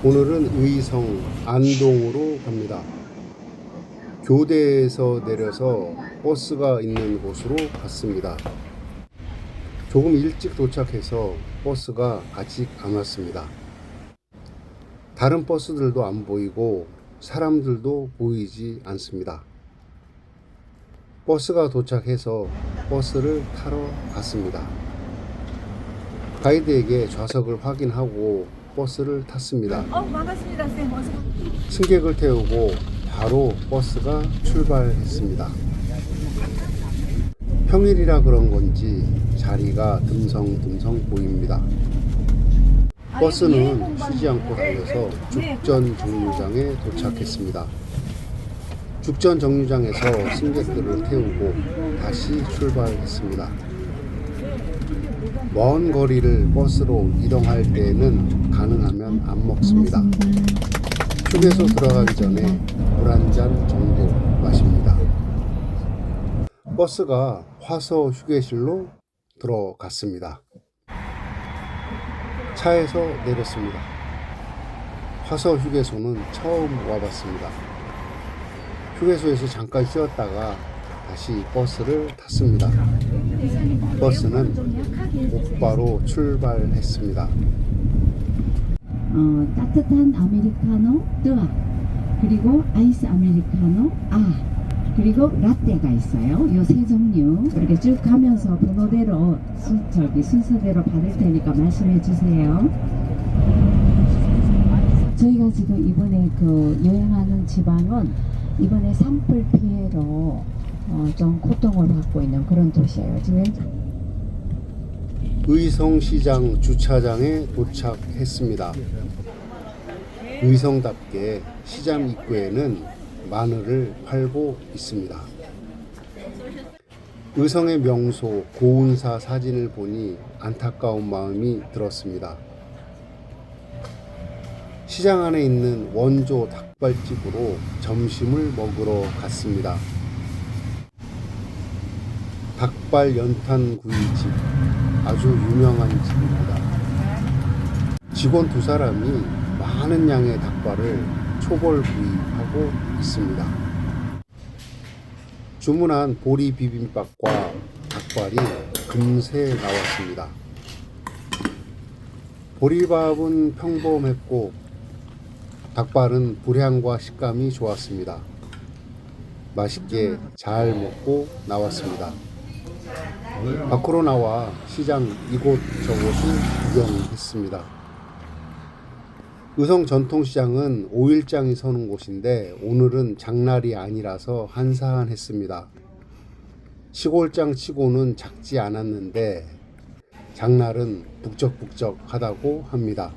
오늘은 의성 안동으로 갑니다. 교대에서 내려서 버스가 있는 곳으로 갔습니다. 조금 일찍 도착해서 버스가 아직 안 왔습니다. 다른 버스들도 안 보이고 사람들도 보이지 않습니다. 버스가 도착해서 버스를 타러 갔습니다. 가이드에게 좌석을 확인하고 버스를 탔습니다. 반갑습니다, 쌤. 어서. 승객을 태우고 바로 버스가 출발했습니다. 평일이라 그런 건지 자리가 듬성듬성 보입니다. 버스는 쉬지 않고 달려서 죽전 정류장에 도착했습니다. 죽전 정류장에서 승객들을 태우고 다시 출발했습니다. 먼 거리를 버스로 이동할 때에는 가능하면 안 먹습니다. 휴게소 들어가기 전에 물 한 잔 정도 마십니다. 버스가 화서 휴게실로 들어갔습니다. 차에서 내렸습니다. 화서 휴게소는 처음 와봤습니다. 휴게소에서 잠깐 쉬었다가 다시 버스를 탔습니다. 버스는 곧바로 출발했습니다. 따뜻한 아메리카노 뜨아, 그리고 아이스 아메리카노 그리고 라떼가 있어요. 이 세 종류 이렇게 쭉 가면서 번호대로 순서대로 받을 테니까 말씀해 주세요. 저희가 지금 이번에 여행하는 지방은 이번에 산불 피해로 좀 고통을 받고 있는 그런 도시예요. 지금 의성시장 주차장에 도착했습니다. 의성답게 시장 입구에는 마늘을 팔고 있습니다. 의성의 명소 고운사 사진을 보니 안타까운 마음이 들었습니다. 시장 안에 있는 원조 닭발집으로 점심을 먹으러 갔습니다. 닭발 연탄구이집, 아주 유명한 집입니다. 직원 2사람이 많은 양의 닭발을 초벌구이하고 있습니다. 주문한 보리 비빔밥과 닭발이 금세 나왔습니다. 보리밥은 평범했고 닭발은 불향과 식감이 좋았습니다. 맛있게 잘 먹고 나왔습니다. 밖으로 나와 시장 이곳저곳을 구경했습니다. 의성 전통시장은 5일장이 서는 곳인데 오늘은 장날이 아니라서 한산했습니다. 시골장 치고는 작지 않았는데 장날은 북적북적하다고 합니다.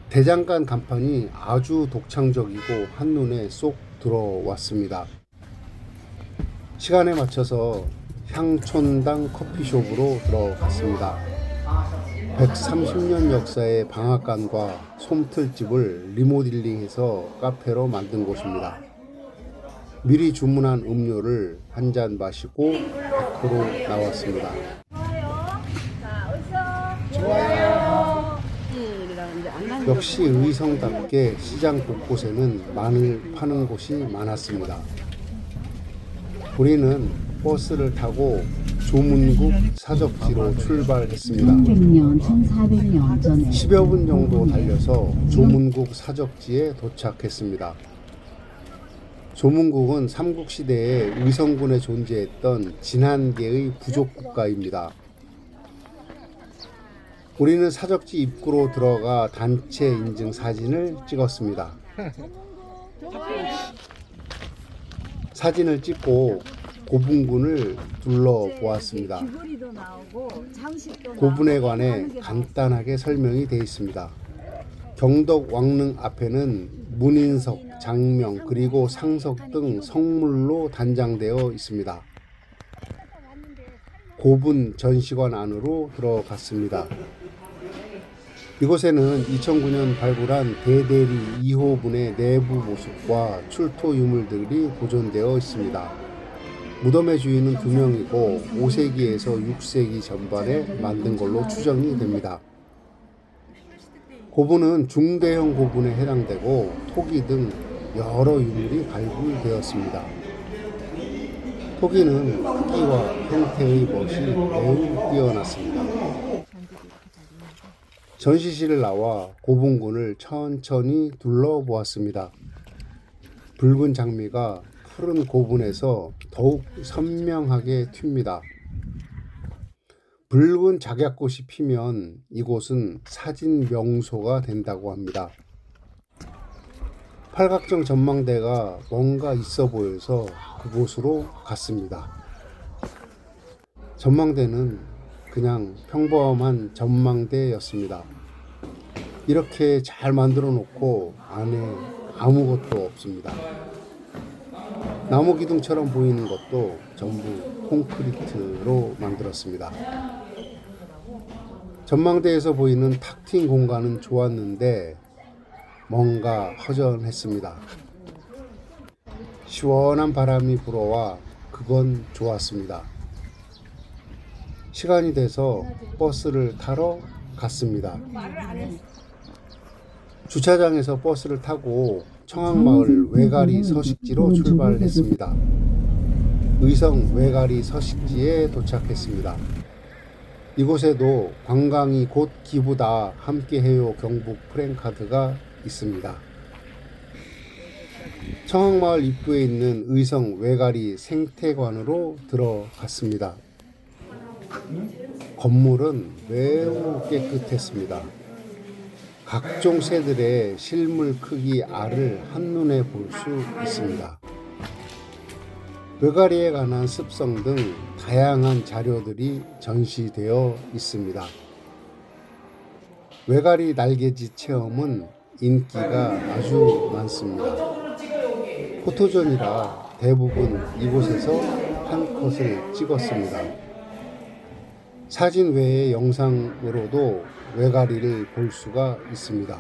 대장간 간판이 아주 독창적이고 한눈에 쏙 들어왔습니다. 시간에 맞춰서 향촌당 커피숍으로 들어갔습니다. 130년 역사의 방앗간과 솜틀집을 리모델링해서 카페로 만든 곳입니다. 미리 주문한 음료를 한 잔 마시고 밖으로 나왔습니다. 좋아요. 역시 의성답게 시장 곳곳에는 마늘 파는 곳이 많았습니다. 우리는 버스를 타고 조문국 사적지로 출발했습니다. 1100년, 1400년 전에 10여 분 정도 달려서 조문국 사적지에 도착했습니다. 조문국은 삼국시대에 의성군에 존재했던 진한계의 부족국가입니다. 우리는 사적지 입구로 들어가 단체 인증 사진을 찍었습니다. 사진을 찍고 고분군을 둘러보았습니다. 고분에 관해 간단하게 설명이 되어 있습니다. 경덕 왕릉 앞에는 문인석, 장명, 그리고 상석 등 성물로 단장되어 있습니다. 고분 전시관 안으로 들어갔습니다. 이곳에는 2009년 발굴한 대대리 2호분의 내부 모습과 출토 유물들이 보존되어 있습니다. 무덤의 주인은 2명이고 5세기에서 6세기 전반에 만든 걸로 추정이 됩니다. 고분은 중대형 고분에 해당되고 토기 등 여러 유물이 발굴되었습니다. 토기는 크기와 형태의 멋이 매우 뛰어났습니다. 전시실을 나와 고분군을 천천히 둘러보았습니다. 붉은 장미가 푸른 고분에서 더욱 선명하게 튑니다. 붉은 작약꽃이 피면 이곳은 사진 명소가 된다고 합니다. 팔각정 전망대가 뭔가 있어 보여서 그곳으로 갔습니다. 전망대는 그냥 평범한 전망대였습니다. 이렇게 잘 만들어 놓고 안에 아무것도 없습니다. 나무 기둥처럼 보이는 것도 전부 콘크리트로 만들었습니다. 전망대에서 보이는 탁 트인 공간은 좋았는데 뭔가 허전했습니다. 시원한 바람이 불어와 그건 좋았습니다. 시간이 돼서 버스를 타러 갔습니다. 주차장에서 버스를 타고 청항마을 외가리 서식지로 출발했습니다. 의성 외가리 서식지에 도착했습니다. 이곳에도 관광이 곧 기부다 함께해요 경북 프랜카드가 있습니다. 청항마을 입구에 있는 의성 외가리 생태관으로 들어갔습니다. 건물은 매우 깨끗했습니다. 각종 새들의 실물 크기 알을 한눈에 볼 수 있습니다. 외가리에 관한 습성 등 다양한 자료들이 전시되어 있습니다. 외가리 날개짓 체험은 인기가 아주 많습니다. 포토존이라 대부분 이곳에서 한 컷을 찍었습니다. 사진 외의 영상으로도 외가리를 볼 수가 있습니다.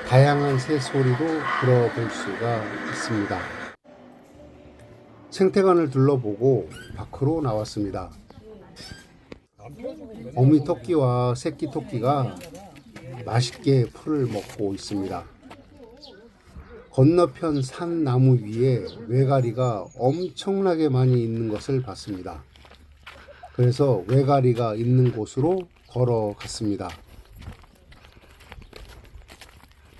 다양한 새소리도 들어볼 수가 있습니다. 생태관을 둘러보고 밖으로 나왔습니다. 어미 토끼와 새끼 토끼가 맛있게 풀을 먹고 있습니다. 건너편 산 나무 위에 외가리가 엄청나게 많이 있는 것을 봤습니다. 그래서 외가리가 있는 곳으로 걸어갔습니다.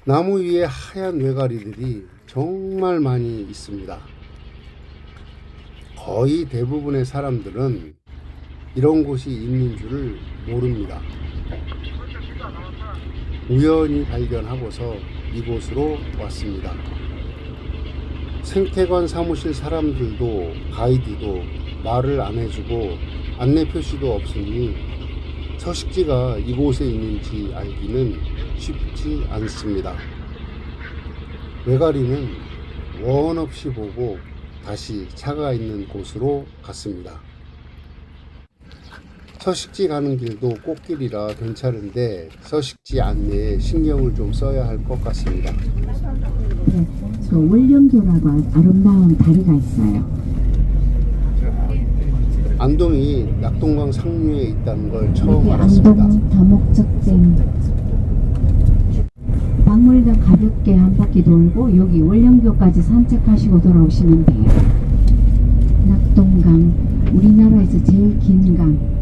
나무 위에 하얀 외가리들이 정말 많이 있습니다. 거의 대부분의 사람들은 이런 곳이 있는 줄을 모릅니다. 우연히 발견하고서 이곳으로 왔습니다. 생태관 사무실 사람들도 가이드도 말을 안 해주고 안내 표시도 없으니 서식지가 이곳에 있는지 알기는 쉽지 않습니다. 외가리는 원 없이 보고 다시 차가 있는 곳으로 갔습니다. 서식지 가는 길도 꽃길이라 괜찮은데 서식지 안내에 신경을 좀 써야 할 것 같습니다. 네, 저 월령교라고 아름다운 다리가 있어요. 안동이 낙동강 상류에 있다는 걸 처음 여기 알았습니다. 안동 다목적댐 박물관 가볍게 한 바퀴 돌고 여기 월령교까지 산책하시고 돌아오시면 돼요. 낙동강 우리나라에서 제일 긴 강.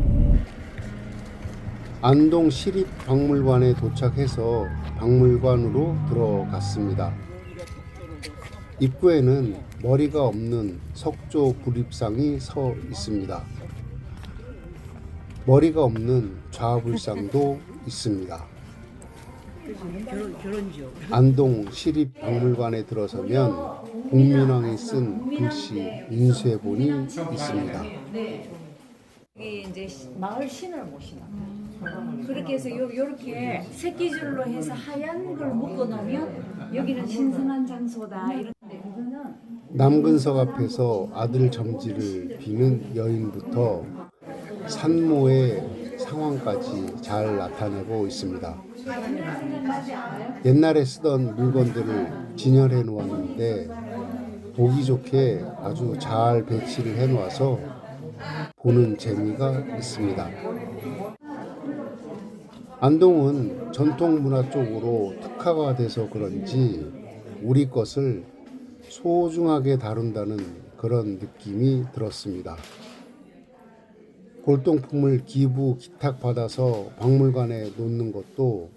안동 시립박물관에 도착해서 박물관으로 들어갔습니다. 입구에는 머리가 없는 석조 불입상이 서 있습니다. 머리가 없는 좌불상도 있습니다. 안동 시립박물관에 들어서면 공민왕이 쓴 글씨 인쇄본이 있습니다. 여기 이제 마을 신을 모시나. 그렇게 해서 요렇게 새끼줄로 해서 하얀 걸 묶어 놓으면 여기는 신성한 장소다. 이런데 그거는 남근석 앞에서 아들 점지를 비는 여인부터 산모의 상황까지 잘 나타내고 있습니다. 옛날에 쓰던 물건들을 진열해 놓았는데 보기 좋게 아주 잘 배치를 해 놓아서 보는 재미가 있습니다. 안동은 전통 문화 쪽으로 특화가 돼서 그런지 우리 것을 소중하게 다룬다는 그런 느낌이 들었습니다. 골동품을 기부 기탁받아서 박물관에 놓는 것도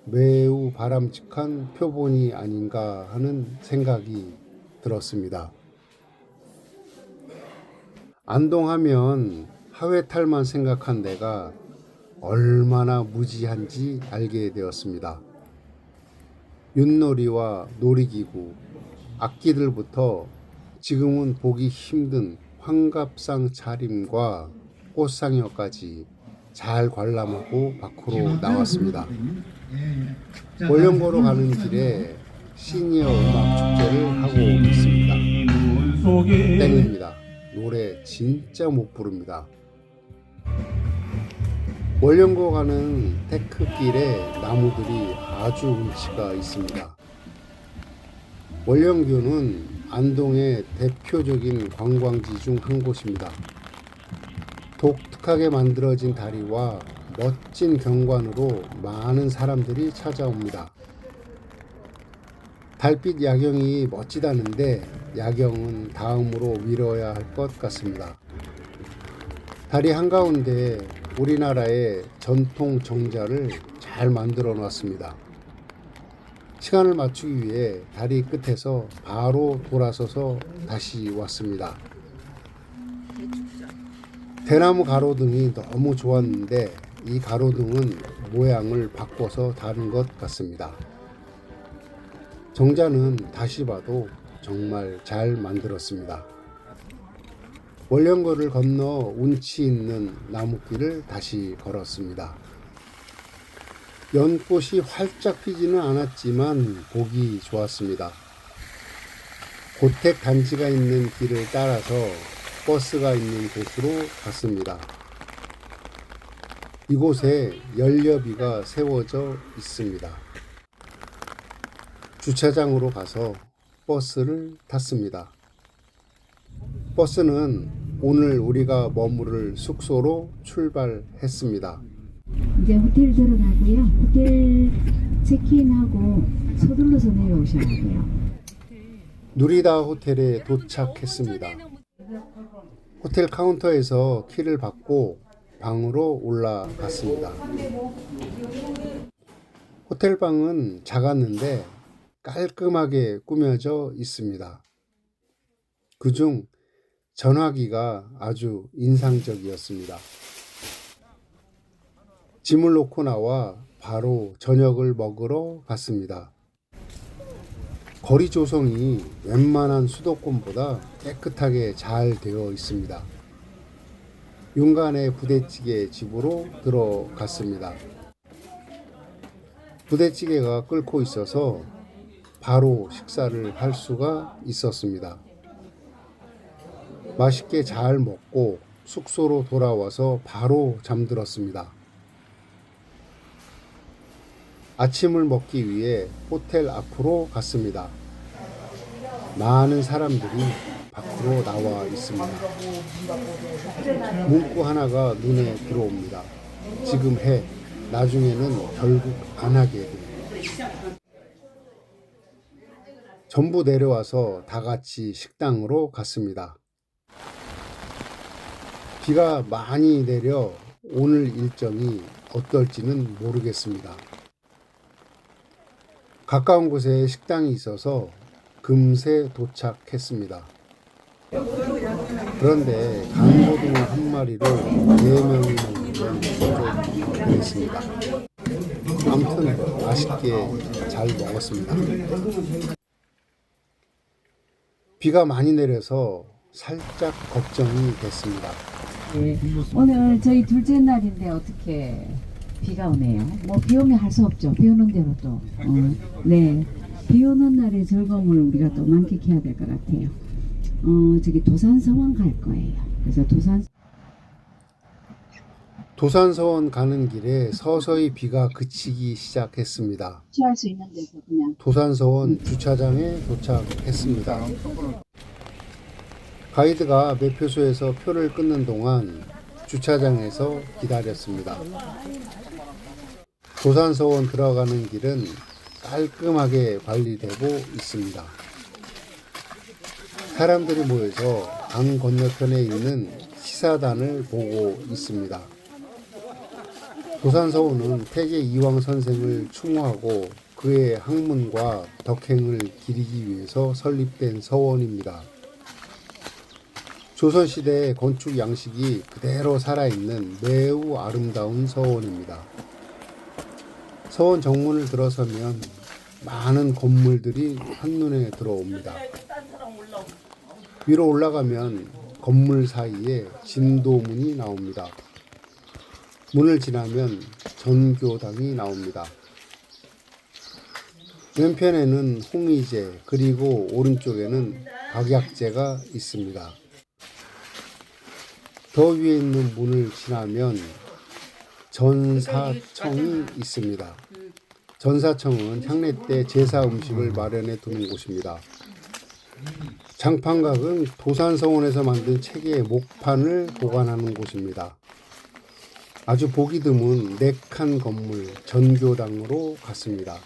매우 바람직한 표본이 아닌가 하는 생각이 들었습니다. 안동하면 하회탈만 생각한 내가 얼마나 무지한지 알게 되었습니다. 윷놀이와 놀이기구, 악기들부터 지금은 보기 힘든 환갑상 차림과 꽃상여까지 잘 관람하고 밖으로 나왔습니다. 월령고로 가는 길에 시니어 음악 축제를 하고 있습니다. 땡입니다. 노래 진짜 못 부릅니다. 월령고 가는 테크길에 나무들이 아주 운치가 있습니다. 월령교는 안동의 대표적인 관광지 중 한 곳입니다. 독특하게 만들어진 다리와 멋진 경관으로 많은 사람들이 찾아옵니다. 달빛 야경이 멋지다는데 야경은 다음으로 미뤄야 할 것 같습니다. 다리 한가운데 우리나라의 전통 정자를 잘 만들어 놨습니다. 시간을 맞추기 위해 다리 끝에서 바로 돌아서서 다시 왔습니다. 대나무 가로등이 너무 좋았는데 이 가로등은 모양을 바꿔서 다른 것 같습니다. 정자는 다시 봐도 정말 잘 만들었습니다. 월령거를 건너 운치 있는 나무길을 다시 걸었습니다. 연꽃이 활짝 피지는 않았지만 보기 좋았습니다. 고택 단지가 있는 길을 따라서 버스가 있는 곳으로 갔습니다. 이곳에 연료비가 세워져 있습니다. 주차장으로 가서 버스를 탔습니다. 버스는 오늘 우리가 머무를 숙소로 출발했습니다. 이제 호텔 들어가고요. 호텔 체크인하고 서둘러서 내려오셔야 돼요. 누리다 호텔에 도착했습니다. 호텔 카운터에서 키를 받고 방으로 올라갔습니다. 호텔 방은 작았는데 깔끔하게 꾸며져 있습니다. 그중 전화기가 아주 인상적이었습니다. 짐을 놓고 나와 바로 저녁을 먹으러 갔습니다. 거리 조성이 웬만한 수도권보다 깨끗하게 잘 되어 있습니다. 윤간의 부대찌개 집으로 들어갔습니다. 부대찌개가 끓고 있어서 바로 식사를 할 수가 있었습니다. 맛있게 잘 먹고 숙소로 돌아와서 바로 잠들었습니다. 아침을 먹기 위해 호텔 앞으로 갔습니다. 많은 사람들이 밖으로 나와 있습니다. 문구 하나가 눈에 들어옵니다. 지금 해, 나중에는 결국 안 하게 됩니다. 전부 내려와서 다 같이 식당으로 갔습니다. 비가 많이 내려 오늘 일정이 어떨지는 모르겠습니다. 가까운 곳에 식당이 있어서 금세 도착했습니다. 그런데 강고등어 한 마리로 4명이 먹는 건 좀 그랬습니다. 아무튼 맛있게 잘 먹었습니다. 비가 많이 내려서 살짝 걱정이 됐습니다. 네, 오늘 저희 둘째 날인데 어떻게 비가 오네요. 뭐 비 오면 할 수 없죠. 비 오는 대로 또. 네, 비 오는 날의 즐거움을 우리가 또 만끽해야 될 것 같아요. 저기 도산서원 갈 거예요. 그래서 도산서원 가는 길에 서서히 비가 그치기 시작했습니다. 취할 수 있는 데서 그냥 도산서원 주차장에 도착했습니다. 가이드가 매표소에서 표를 끊는 동안 주차장에서 기다렸습니다. 도산서원 들어가는 길은 깔끔하게 관리되고 있습니다. 사람들이 모여서 강 건너편에 있는 시사단을 보고 있습니다. 도산서원은 태계 이황 선생을 추모하고 그의 학문과 덕행을 기리기 위해서 설립된 서원입니다. 조선시대의 건축 양식이 그대로 살아있는 매우 아름다운 서원입니다. 서원 정문을 들어서면 많은 건물들이 한눈에 들어옵니다. 위로 올라가면 건물 사이에 진도문이 나옵니다. 문을 지나면 전교당이 나옵니다. 왼편에는 홍의제 그리고 오른쪽에는 박약제가 있습니다. 더 위에 있는 문을 지나면 전사청이 있습니다. 전사청은 향례 때 제사 음식을 마련해 두는 곳입니다. 장판각은 도산서원에서 만든 체계의 목판을 보관하는 곳입니다. 아주 보기 드문 4칸 건물 전교당으로 갔습니다.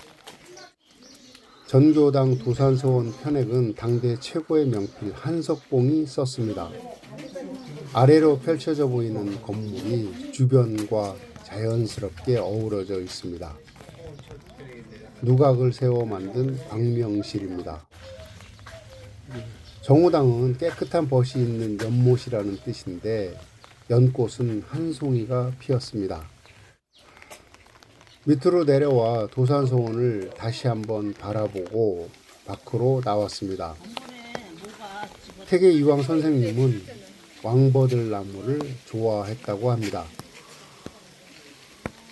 전교당 도산서원 편액은 당대 최고의 명필 한석봉이 썼습니다. 아래로 펼쳐져 보이는 건물이 주변과 자연스럽게 어우러져 있습니다. 누각을 세워 만든 광명실입니다. 정호당은 깨끗한 벗이 있는 연못이라는 뜻인데 연꽃은 한 송이가 피었습니다. 밑으로 내려와 도산서원을 다시 한번 바라보고 밖으로 나왔습니다. 태계 이황 선생님은 왕버들 나무를 좋아했다고 합니다.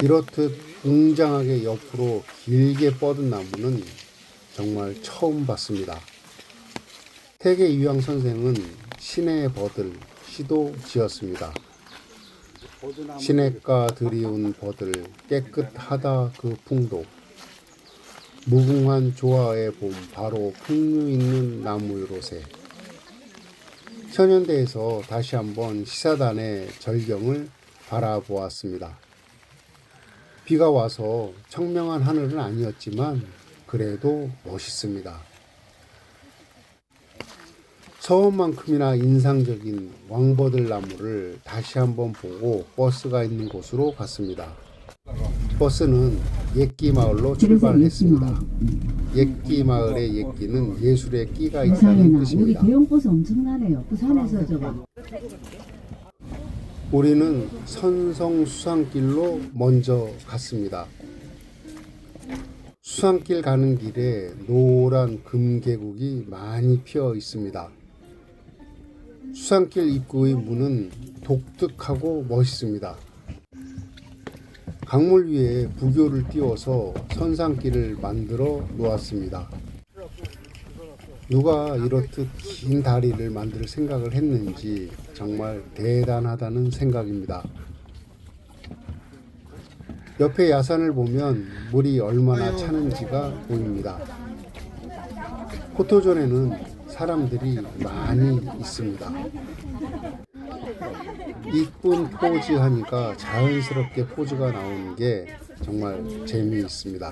이렇듯 웅장하게 옆으로 길게 뻗은 나무는 정말 처음 봤습니다. 태계 이황 선생은 신의 버들 시도 지었습니다. 시냇가 들이운 버들 깨끗하다 그 풍도, 무궁한 조화의 봄 바로 풍류 있는 나무요새. 현현대에서 다시 한번 시사단의 절경을 바라보았습니다. 비가 와서 청명한 하늘은 아니었지만 그래도 멋있습니다. 서원만큼이나 인상적인 왕버들 나무를 다시 한번 보고 버스가 있는 곳으로 갔습니다. 버스는 옛기마을로 출발했습니다. 옛기마을의 옛기는 예술의 끼가 있다는 여기 뜻입니다. 대형버스 엄청나네요. 부산에서 저거. 우리는 선성수산길로 먼저 갔습니다. 수산길 가는 길에 노란 금계국이 많이 피어 있습니다. 수산길 입구의 문은 독특하고 멋있습니다. 강물 위에 부교를 띄워서 선상길을 만들어 놓았습니다. 누가 이렇듯 긴 다리를 만들 생각을 했는지 정말 대단하다는 생각입니다. 옆에 야산을 보면 물이 얼마나 차는지가 보입니다. 포토존에는 사람들이 많이 있습니다. 이쁜 포즈 하니까 자연스럽게 포즈가 나오는 게 정말 재미있습니다.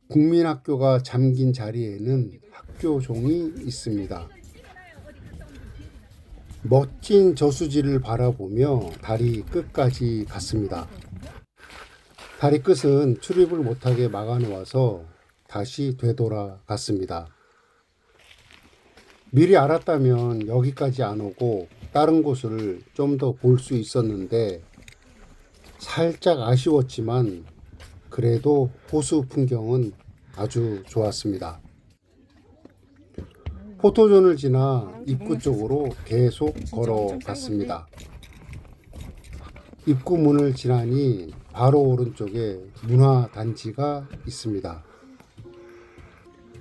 국민학교가 잠긴 자리에는 학교종이 있습니다. 멋진 저수지를 바라보며 다리 끝까지 갔습니다. 다리 끝은 출입을 못하게 막아놓아서 다시 되돌아갔습니다. 미리 알았다면 여기까지 안 오고 다른 곳을 좀 더 볼 수 있었는데 살짝 아쉬웠지만 그래도 호수 풍경은 아주 좋았습니다. 포토존을 지나 입구 쪽으로 계속 걸어갔습니다. 입구 문을 지나니 바로 오른쪽에 문화단지가 있습니다.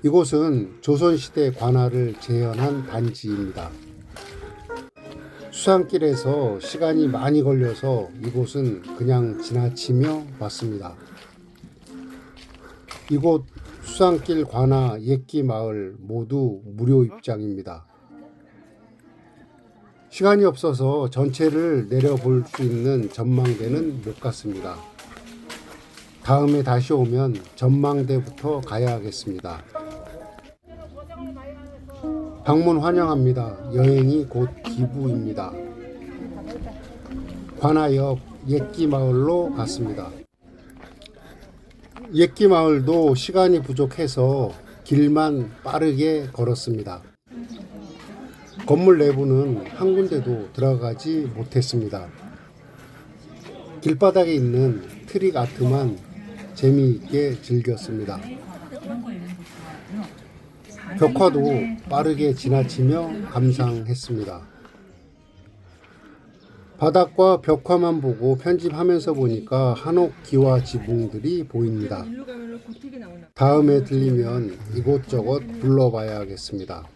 이곳은 조선시대 관할을 재현한 단지입니다. 수산길에서 시간이 많이 걸려서 이곳은 그냥 지나치며 왔습니다. 이곳 수산길 관아 옛기 마을 모두 무료 입장입니다. 시간이 없어서 전체를 내려볼 수 있는 전망대는 못 갔습니다. 다음에 다시 오면 전망대부터 가야겠습니다. 방문 환영합니다. 여행이 곧 기부입니다. 관아역 옛기 마을로 갔습니다. 옛기 마을도 시간이 부족해서 길만 빠르게 걸었습니다. 건물 내부는 한 군데도 들어가지 못했습니다. 길바닥에 있는 트릭 아트만 재미있게 즐겼습니다. 벽화도 빠르게 지나치며 감상했습니다. 바닥과 벽화만 보고 편집하면서 보니까 한옥 기와 지붕들이 보입니다. 다음에 들리면 이곳저곳 둘러봐야겠습니다.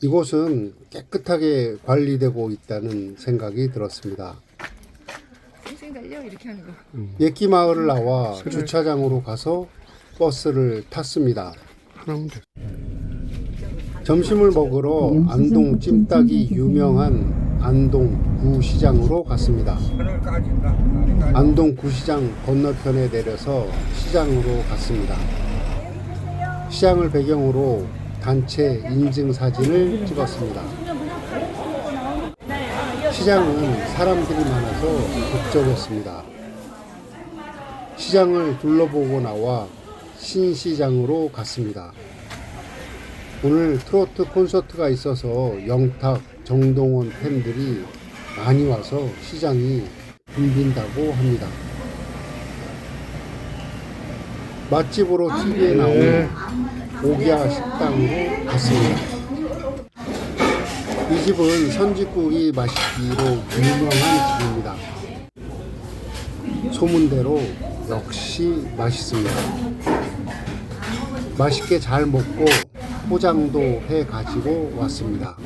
이곳은 깨끗하게 관리되고 있다는 생각이 들었습니다. 옛기 마을을 나와 주차장으로 가서 버스를 탔습니다. 점심을 먹으러 안동 찜닭이 유명한 안동 구시장으로 갔습니다. 안동 구시장 건너편에 내려서 시장으로 갔습니다. 시장을 배경으로 단체 인증 사진을 찍었습니다. 시장은 사람들이 많아서 북적였습니다. 시장을 둘러보고 나와 신시장으로 갔습니다. 오늘 트로트 콘서트가 있어서 영탁, 정동원 팬들이 많이 와서 시장이 붐빈다고 합니다. 맛집으로 TV에 나온 오기야 식당으로 갔습니다. 이 집은 선짓국이 맛있기로 유명한 집입니다. 소문대로 역시 맛있습니다. 맛있게 잘 먹고 포장도 해 가지고 왔습니다.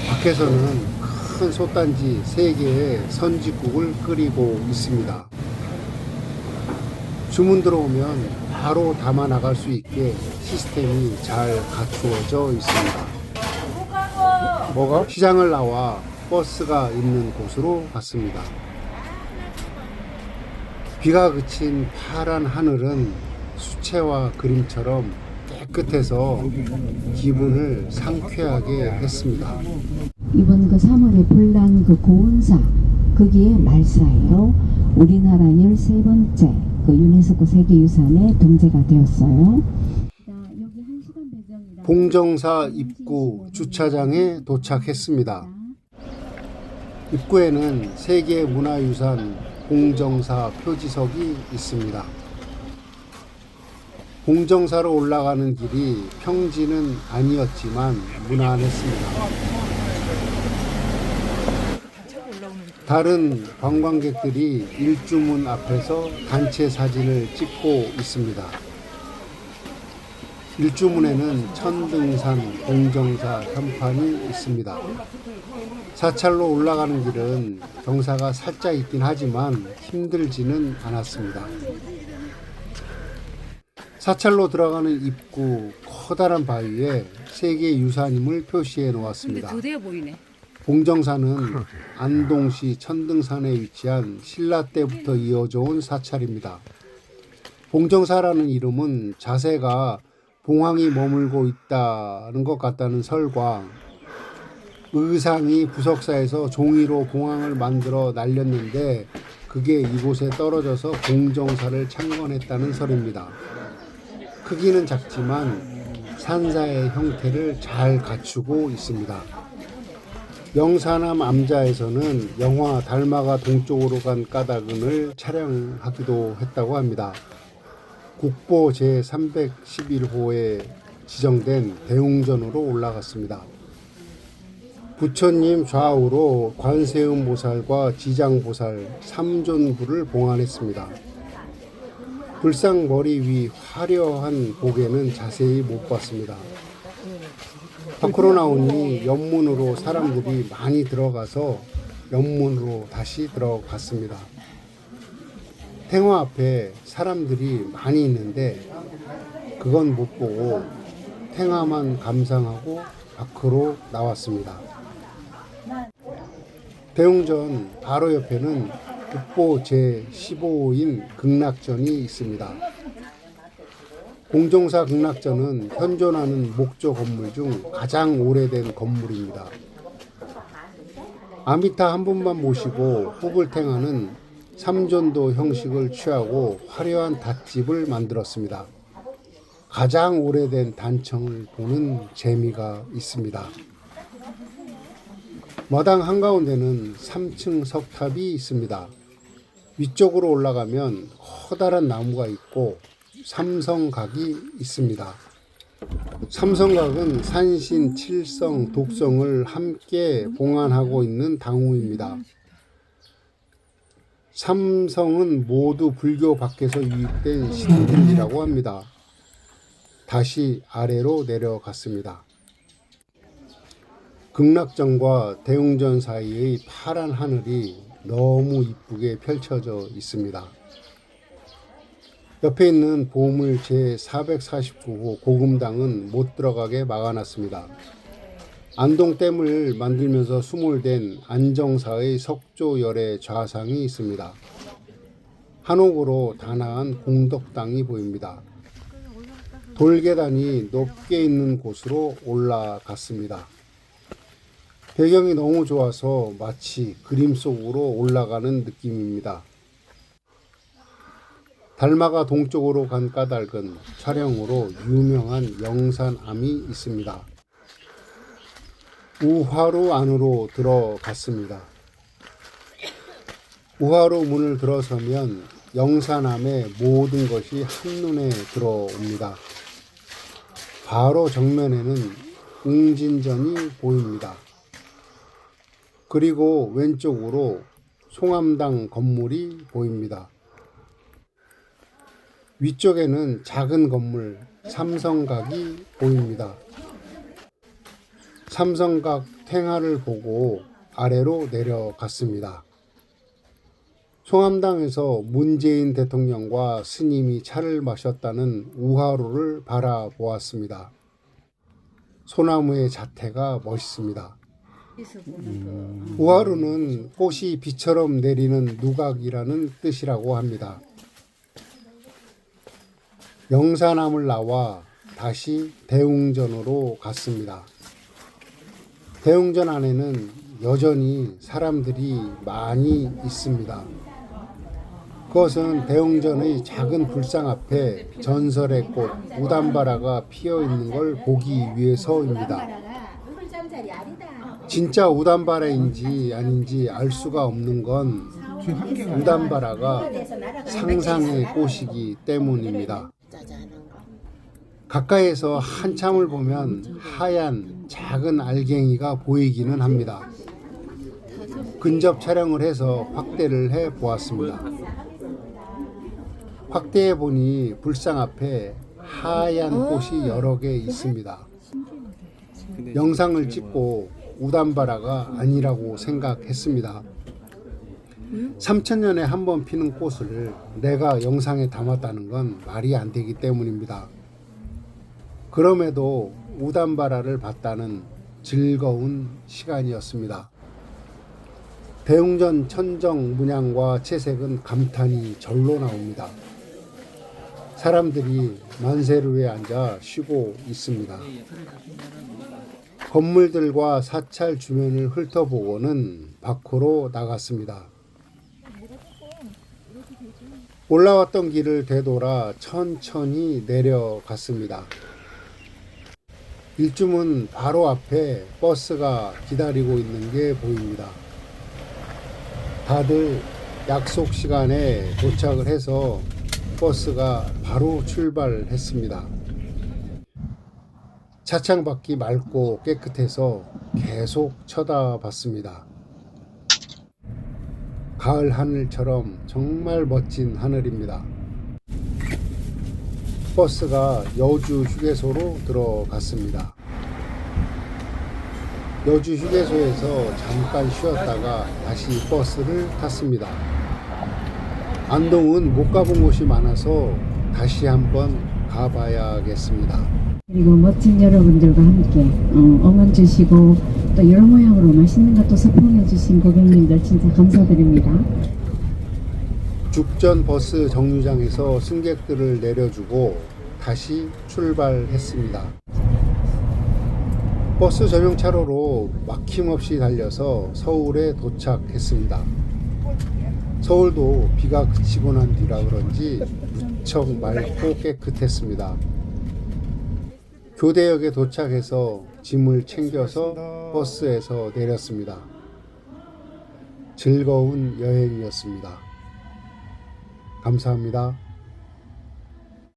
밖에서는 큰 솥단지 3개에 선짓국을 끓이고 있습니다. 주문 들어오면 바로 담아 나갈 수 있게 시스템이 잘 갖추어져 있습니다. 뭐가? 시장을 나와 버스가 있는 곳으로 갔습니다. 비가 그친 파란 하늘은 수채화 그림처럼 깨끗해서 기분을 상쾌하게 했습니다. 이번 그 3월에 불난 그 고운사 거기에 말사예요. 우리나라 13번째 그 유네스코 세계유산에 등재가 되었어요. 여기 1시간 배정이라 봉정사 입구 주차장에 도착했습니다. 입구에는 세계문화유산 봉정사 표지석이 있습니다. 봉정사로 올라가는 길이 평지는 아니었지만 무난했습니다. 다른 관광객들이 일주문 앞에서 단체 사진을 찍고 있습니다. 일주문에는 천등산 봉정사 현판이 있습니다. 사찰로 올라가는 길은 경사가 살짝 있긴 하지만 힘들지는 않았습니다. 사찰로 들어가는 입구 커다란 바위에 세계유산임을 표시해 놓았습니다. 봉정사는 안동시 천등산에 위치한 신라 때부터 이어져 온 사찰입니다. 봉정사라는 이름은 자세가 봉황이 머물고 있다는 것 같다는 설과 의상이 부석사에서 종이로 봉황을 만들어 날렸는데 그게 이곳에 떨어져서 봉정사를 창건했다는 설입니다. 크기는 작지만 산사의 형태를 잘 갖추고 있습니다. 영산암 암자에서는 영화 달마가 동쪽으로 간 까닭은을 촬영하기도 했다고 합니다. 국보 제311호에 지정된 대웅전으로 올라갔습니다. 부처님 좌우로 관세음보살과 지장보살 3존부를 봉안했습니다. 불상머리 위 화려한 고개는 자세히 못 봤습니다. 밖으로 나오니 옆문으로 사람들이 많이 들어가서 옆문으로 다시 들어갔습니다. 탱화 앞에 사람들이 많이 있는데 그건 못 보고 탱화만 감상하고 밖으로 나왔습니다. 대웅전 바로 옆에는 국보 제15호인 극락전이 있습니다. 공종사 극락전은 현존하는 목조 건물 중 가장 오래된 건물입니다. 아미타 한 분만 모시고 후불탱화는 삼전도 형식을 취하고 화려한 닷집을 만들었습니다. 가장 오래된 단청을 보는 재미가 있습니다. 마당 한가운데는 3층 석탑이 있습니다. 위쪽으로 올라가면 커다란 나무가 있고 삼성각이 있습니다. 삼성각은 산신, 칠성, 독성을 함께 봉안하고 있는 당후입니다. 삼성은 모두 불교 밖에서 유입된 신들이라고 합니다. 다시 아래로 내려갔습니다. 극락전과 대웅전 사이의 파란 하늘이 너무 이쁘게 펼쳐져 있습니다. 옆에 있는 보물 제449호 고금당은 못 들어가게 막아놨습니다. 안동댐을 만들면서 수몰된 안정사의 석조열의 좌상이 있습니다. 한옥으로 단아한 공덕당이 보입니다. 돌계단이 높게 있는 곳으로 올라갔습니다. 배경이 너무 좋아서 마치 그림 속으로 올라가는 느낌입니다. 달마가 동쪽으로 간 까닭은 촬영으로 유명한 영산암이 있습니다. 우화루 안으로 들어갔습니다. 우화루 문을 들어서면 영산암의 모든 것이 한눈에 들어옵니다. 바로 정면에는 웅진전이 보입니다. 그리고 왼쪽으로 송암당 건물이 보입니다. 위쪽에는 작은 건물 삼성각이 보입니다. 삼성각 탱화를 보고 아래로 내려갔습니다. 송암당에서 문재인 대통령과 스님이 차를 마셨다는 우화루를 바라보았습니다. 소나무의 자태가 멋있습니다. 우화루는 꽃이 비처럼 내리는 누각이라는 뜻이라고 합니다. 영산암을 나와 다시 대웅전으로 갔습니다. 대웅전 안에는 여전히 사람들이 많이 있습니다. 그것은 대웅전의 작은 불상 앞에 전설의 꽃 우담바라가 피어 있는 걸 보기 위해서입니다. 진짜 우담바라인지 아닌지 알 수가 없는 건 우담바라가 상상의 꽃이기 때문입니다. 가까이에서 한참을 보면 하얀 작은 알갱이가 보이기는 합니다. 근접 촬영을 해서 확대를 해 보았습니다. 확대해 보니 불상 앞에 하얀 꽃이 여러 개 있습니다. 영상을 찍고 우담바라가 아니라고 생각했습니다. 3000년에 한 번 피는 꽃을 내가 영상에 담았다는 건 말이 안 되기 때문입니다. 그럼에도 우담바라를 봤다는 즐거운 시간이었습니다. 대웅전 천정 문양과 채색은 감탄이 절로 나옵니다. 사람들이 만세루에 앉아 쉬고 있습니다. 건물들과 사찰 주변을 훑어보고는 밖으로 나갔습니다. 올라왔던 길을 되돌아 천천히 내려갔습니다. 일주문 바로 앞에 버스가 기다리고 있는 게 보입니다. 다들 약속 시간에 도착을 해서 버스가 바로 출발했습니다. 차창밖이 맑고 깨끗해서 계속 쳐다봤습니다. 가을 하늘처럼 정말 멋진 하늘입니다. 버스가 여주 휴게소로 들어갔습니다. 여주 휴게소에서 잠깐 쉬었다가 다시 버스를 탔습니다. 안동은 못 가본 곳이 많아서 다시 한번 가봐야겠습니다. 그리고 멋진 여러분들과 함께 응원 주시고 또 여러 모양으로 맛있는 것도 서풍해 주신 고객님들 진짜 감사드립니다. 죽전 버스 정류장에서 승객들을 내려주고 다시 출발했습니다. 버스 전용 차로로 막힘없이 달려서 서울에 도착했습니다. 서울도 비가 그치고 난 뒤라 그런지 무척 맑고 깨끗했습니다. 교대역에 도착해서 짐을 챙겨서 버스에서 내렸습니다. 즐거운 여행이었습니다. 감사합니다.